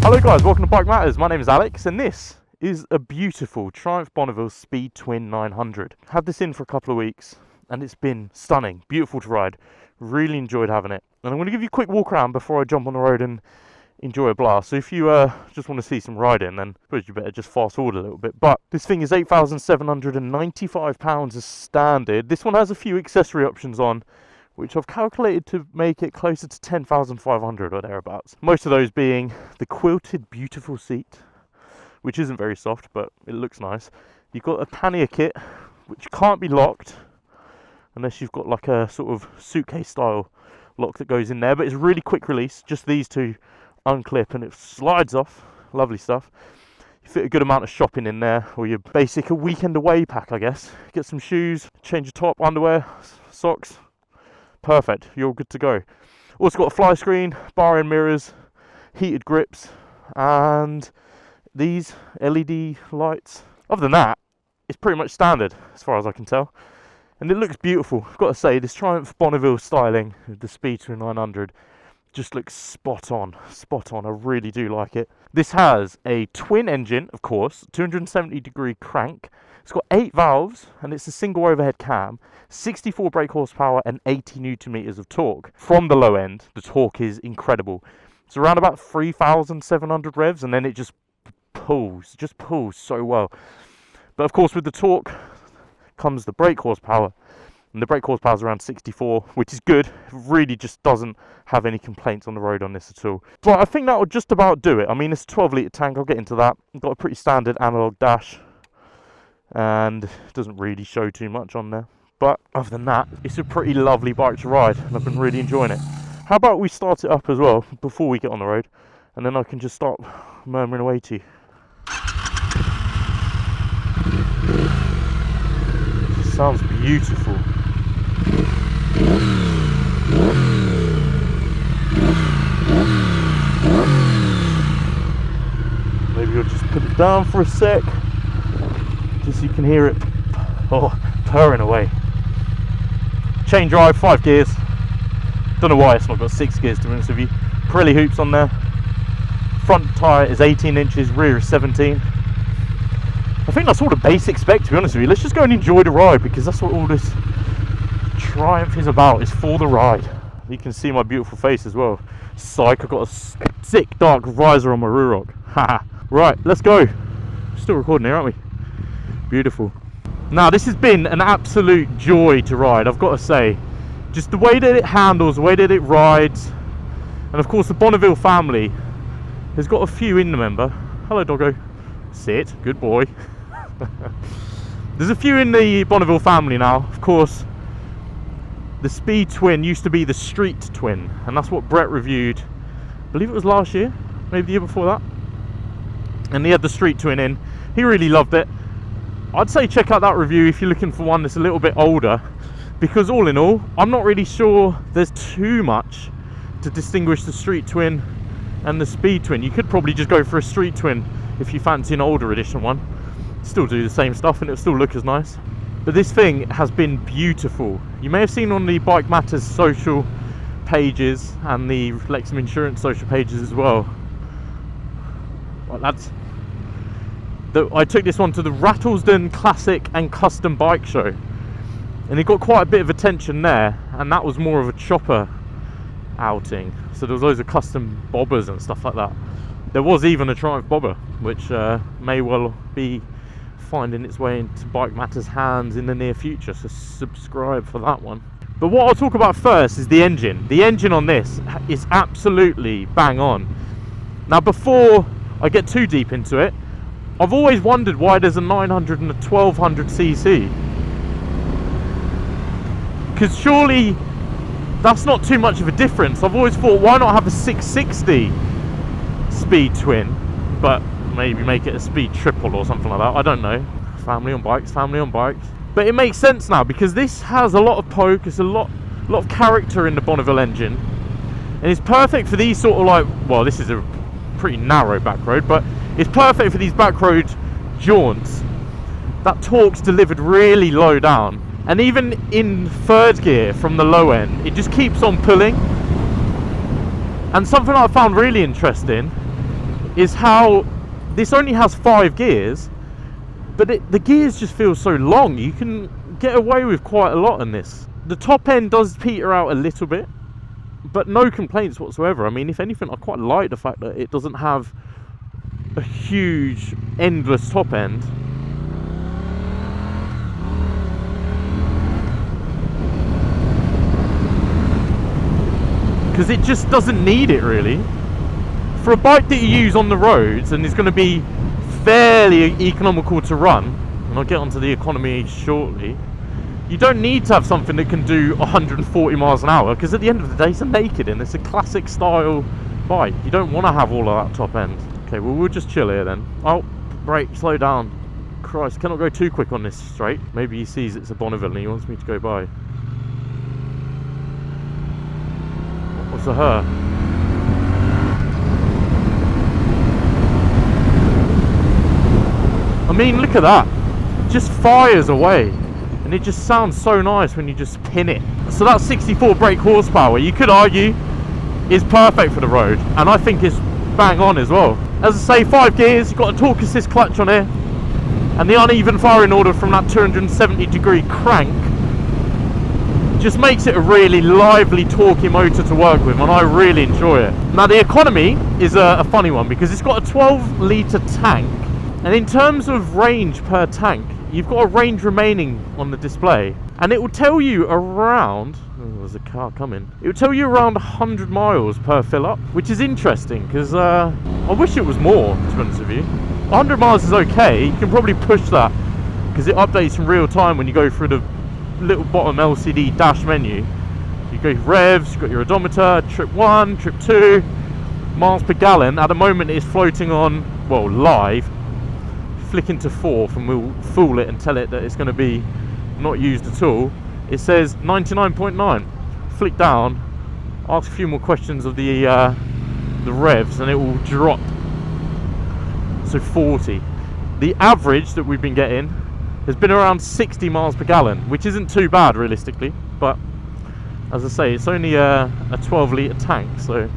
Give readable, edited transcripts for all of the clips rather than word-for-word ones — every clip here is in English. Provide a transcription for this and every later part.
Hello guys, welcome to Bike Matters. My name is Alex and this is a beautiful Triumph Bonneville Speed Twin 900. Had this in for a couple of weeks and it's been stunning, beautiful to ride. Really enjoyed having it. And I'm going to give you a quick walk around before I jump on the road and enjoy a blast. So if you just want to see some riding, then I suppose you better just fast forward a little bit. But this thing is £8,795 as standard. This one has a few accessory options on, which I've calculated to make it closer to 10,500 or thereabouts. Most of those being the quilted beautiful seat, which isn't very soft, but it looks nice. You've got a pannier kit, which can't be locked, unless you've got like a sort of suitcase style lock that goes in there, but it's really quick release. Just these two unclip and it slides off. Lovely stuff. You fit a good amount of shopping in there, or your basic a weekend away pack, I guess. Get some shoes, change your top, underwear, socks. Perfect, you're all good to go. Also got a fly screen, bar end mirrors, heated grips, and these LED lights. Other than that, it's pretty much standard as far as I can tell. And it looks beautiful. I've got to say, this Triumph Bonneville styling with the Speed 900 just looks spot on, spot on. I really do like it. This has a twin engine, of course, 270-degree crank. It's got 8 valves and it's a single overhead cam, 64 brake horsepower and 80 newton meters of torque. From the low end, the torque is incredible. It's around about 3,700 revs and then it just pulls so well. But of course with the torque comes the brake horsepower. And the brake horsepower is around 64, which is good. It really just doesn't have any complaints on the road on this at all. But I think that would just about do it. I mean, it's a 12-litre tank. I'll get into that. I've got a pretty standard analog dash. And it doesn't really show too much on there. But other than that, it's a pretty lovely bike to ride. And I've been really enjoying it. How about we start it up as well before we get on the road. And then I can just start murmuring away to you. Sounds beautiful. Maybe I'll just put it down for a sec, just so you can hear it purring away. Chain drive, 5 gears. Don't know why it's not got 6 gears to be honest with you. Pirelli hoops on there. Front tyre is 18 inches, rear is 17. I think that's all the basic spec, to be honest with you. Let's just go and enjoy the ride, because that's what all this Triumph is about, is for the ride. You can see my beautiful face as well. Psych, I've got a sick dark visor on my rear rock. Haha. Right, let's go. Still recording here, aren't we? Beautiful. Now, this has been an absolute joy to ride, I've got to say. Just the way that it handles, the way that it rides. And of course, the Bonneville family has got a few in the member. Hello, doggo. Sit, good boy. There's a few in the Bonneville family now. Of course, the Speed Twin used to be the Street Twin, and that's what Brett reviewed. I believe it was last year, maybe the year before that. And he had the Street Twin in. He really loved it. I'd say check out that review if you're looking for one that's a little bit older, because all in all, I'm not really sure there's too much to distinguish the Street Twin and the Speed Twin. You could probably just go for a Street Twin if you fancy an older edition one. Still do the same stuff and it'll still look as nice. But this thing has been beautiful. You may have seen on the Bike Matters social pages and the Lexham Insurance social pages as well. I took this one to the Rattlesden Classic and Custom Bike Show, and it got quite a bit of attention there, and that was more of a chopper outing. So there was loads of custom bobbers and stuff like that. There was even a Triumph bobber, which may well be finding its way into Bike Matters hands in the near future, so subscribe for that one. But what I'll talk about first is the engine. The engine on this is absolutely bang on. Now, before I get too deep into it, I've always wondered why there's a 900 and a 1200cc, because surely that's not too much of a difference. I've always thought, why not have a 660 Speed Twin, but maybe make it a Speed Triple or something like that. I don't know. Family on bikes, family on bikes. But it makes sense now, because this has a lot of poke. It's a lot of character in the Bonneville engine, and it's perfect for these sort of like, well, this is a pretty narrow back road, but it's perfect for these back road jaunts. That torque's delivered really low down, and even in third gear from the low end, it just keeps on pulling. And something I found really interesting is how this only has 5 gears, but the gears just feel so long. You can get away with quite a lot in this. The top end does peter out a little bit, but no complaints whatsoever. I mean, if anything, I quite like the fact that it doesn't have a huge, endless top end. Because it just doesn't need it, really. For a bike that you use on the roads and is going to be fairly economical to run, and I'll get onto the economy shortly, you don't need to have something that can do 140 miles an hour, because at the end of the day it's a naked and it's a classic style bike. You don't want to have all of that top end. Okay, well, we'll just chill here then. Oh, brake, slow down. Christ, cannot go too quick on this straight. Maybe he sees it's a Bonneville and he wants me to go by. What's a her? I mean, look at that. It just fires away. And it just sounds so nice when you just pin it. So that 64 brake horsepower, you could argue, is perfect for the road. And I think it's bang on as well. As I say, 5 gears, you've got a torque assist clutch on here. And the uneven firing order from that 270-degree crank just makes it a really lively, torquey motor to work with, and I really enjoy it. Now, the economy is a funny one, because it's got a 12-litre tank, and in terms of range per tank, you've got a range remaining on the display, and it will tell you around, oh, there's a car coming, it will tell you around 100 miles per fill up, which is interesting, because I wish it was more, to be honest with you. 100 miles is okay, you can probably push that, because it updates in real time when you go through the little bottom LCD dash menu. You go revs, you've got your odometer, trip 1, trip 2, miles per gallon. At the moment it's floating on, well, live, flick into 4th, and we'll fool it and tell it that it's going to be not used at all. It says 99.9. Flick down, ask a few more questions of the revs, and it will drop. So 40. The average that we've been getting has been around 60 miles per gallon, which isn't too bad realistically, but as I say, it's only a 12-litre tank, so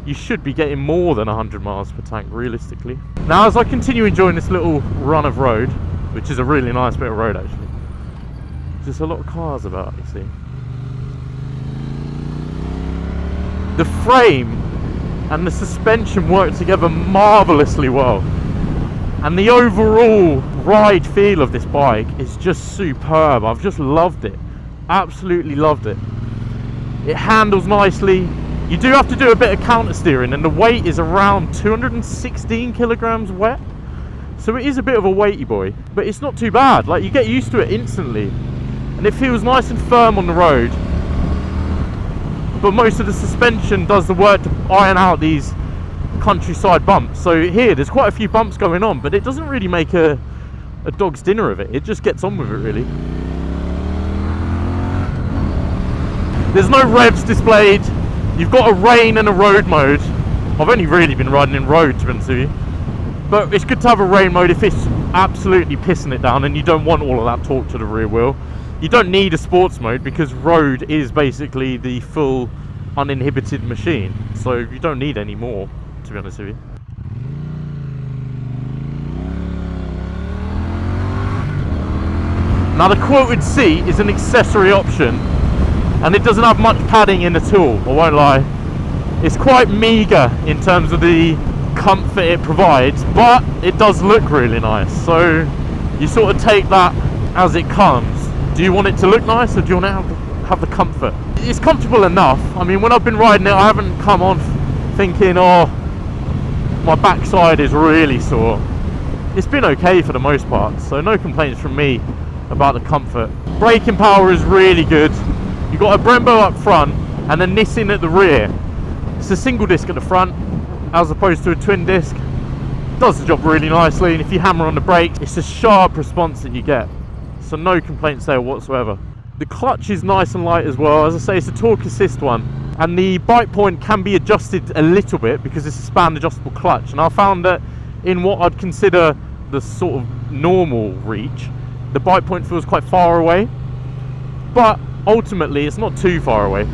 you should be getting more than 100 miles per tank realistically. Now, as I continue enjoying this little run of road, which is a really nice bit of road actually, there's a lot of cars about, you see. The frame and the suspension work together marvellously well, and the overall ride feel of this bike is just superb. I've just loved it, absolutely loved it. It handles nicely. You do have to do a bit of counter steering, and the weight is around 216 kilograms wet, so it is a bit of a weighty boy, but it's not too bad. Like, you get used to it instantly, and it feels nice and firm on the road, but most of the suspension does the work to iron out these countryside bumps. So here there's quite a few bumps going on, but it doesn't really make a dog's dinner of it. It just gets on with it, really. There's no revs displayed. You've got a rain and a road mode. I've only really been riding in road, to be honest with you, but it's good to have a rain mode if it's absolutely pissing it down and you don't want all of that torque to the rear wheel. You don't need a sports mode, because road is basically the full uninhibited machine, so you don't need any more, to be honest with you. Now, the quilted seat is an accessory option, and it doesn't have much padding in at all, I won't lie. It's quite meagre in terms of the comfort it provides, but it does look really nice, so you sort of take that as it comes. Do you want it to look nice, or do you want to have the comfort? It's comfortable enough. I mean, when I've been riding it, I haven't come on thinking, oh, my backside is really sore. It's been okay for the most part, so no complaints from me about the comfort. Braking power is really good. You've got a Brembo up front and a Nissan at the rear. It's a single disc at the front as opposed to a twin disc. Does the job really nicely, and if you hammer on the brakes, it's a sharp response that you get. So no complaints there whatsoever. The clutch is nice and light as well. As I say, it's a torque assist one, and the bite point can be adjusted a little bit because it's a span adjustable clutch, and I found that in what I'd consider the sort of normal reach, the bite point feels quite far away, but ultimately it's not too far away.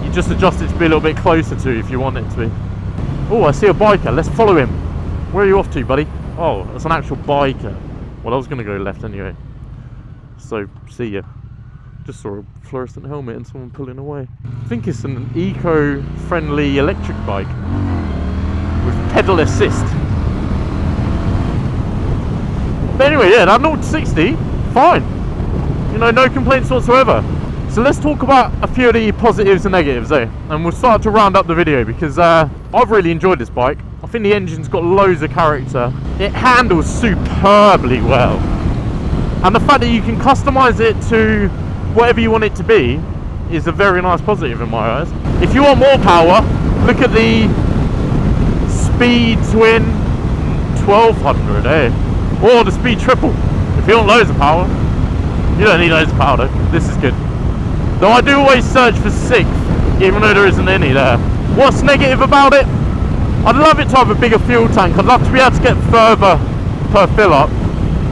You just adjust it to be a little bit closer to if you want it to be. Oh, I see a biker. Let's follow him. Where are you off to, buddy? Oh, that's an actual biker. Well, I was going to go left anyway. So, see ya. Just saw a fluorescent helmet and someone pulling away. I think it's an eco-friendly electric bike with pedal assist. But anyway, yeah, that 0 to 60, fine. You know, no complaints whatsoever. So let's talk about a few of the positives and negatives, eh? And we'll start to round up the video because I've really enjoyed this bike. I think the engine's got loads of character. It handles superbly well. And the fact that you can customise it to whatever you want it to be is a very nice positive in my eyes. If you want more power, look at the Speed Twin 1200, eh? Or the Speed Triple. If you want loads of power, you don't need loads of power though. This is good. Though I do always search for 6th, even though there isn't any there. What's negative about it? I'd love it to have a bigger fuel tank. I'd love to be able to get further per fill up,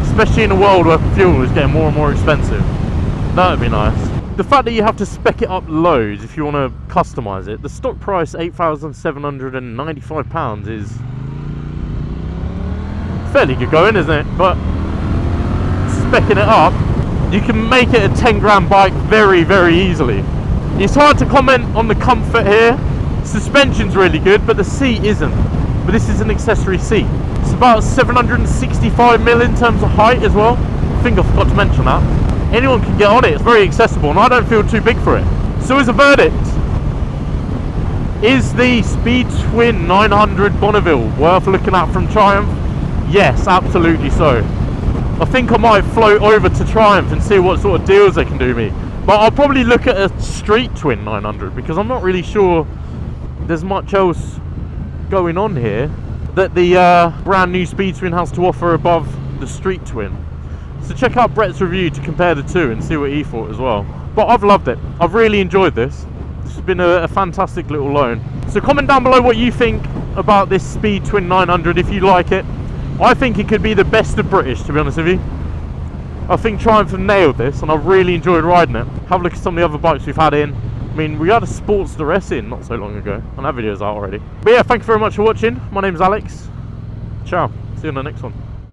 especially in a world where fuel is getting more and more expensive. That would be nice. The fact that you have to spec it up loads if you want to customise it. The stock price £8,795 is fairly good going, isn't it? But specking it up, you can make it a 10 grand bike very, very easily. It's hard to comment on the comfort here. Suspension's really good, but the seat isn't. But this is an accessory seat. It's about 765mm in terms of height as well. I think I forgot to mention that. Anyone can get on it. It's very accessible, and I don't feel too big for it. So as a verdict, is the Speed Twin 900 Bonneville worth looking at from Triumph? Yes, absolutely so. I think I might float over to Triumph and see what sort of deals they can do me. But I'll probably look at a Street Twin 900 because I'm not really sure there's much else going on here that the brand new Speed Twin has to offer above the Street Twin. So check out Brett's review to compare the two and see what he thought as well. But I've loved it. I've really enjoyed this. This has been a fantastic little loan. So comment down below what you think about this Speed Twin 900 if you like it. I think it could be the best of British, to be honest with you. I think Triumph have nailed this and I've really enjoyed riding it. Have a look at some of the other bikes we've had in. I mean, we had a Sportster S in not so long ago, and that video's out already. But yeah, thank you very much for watching. My name's Alex. Ciao. See you on the next one.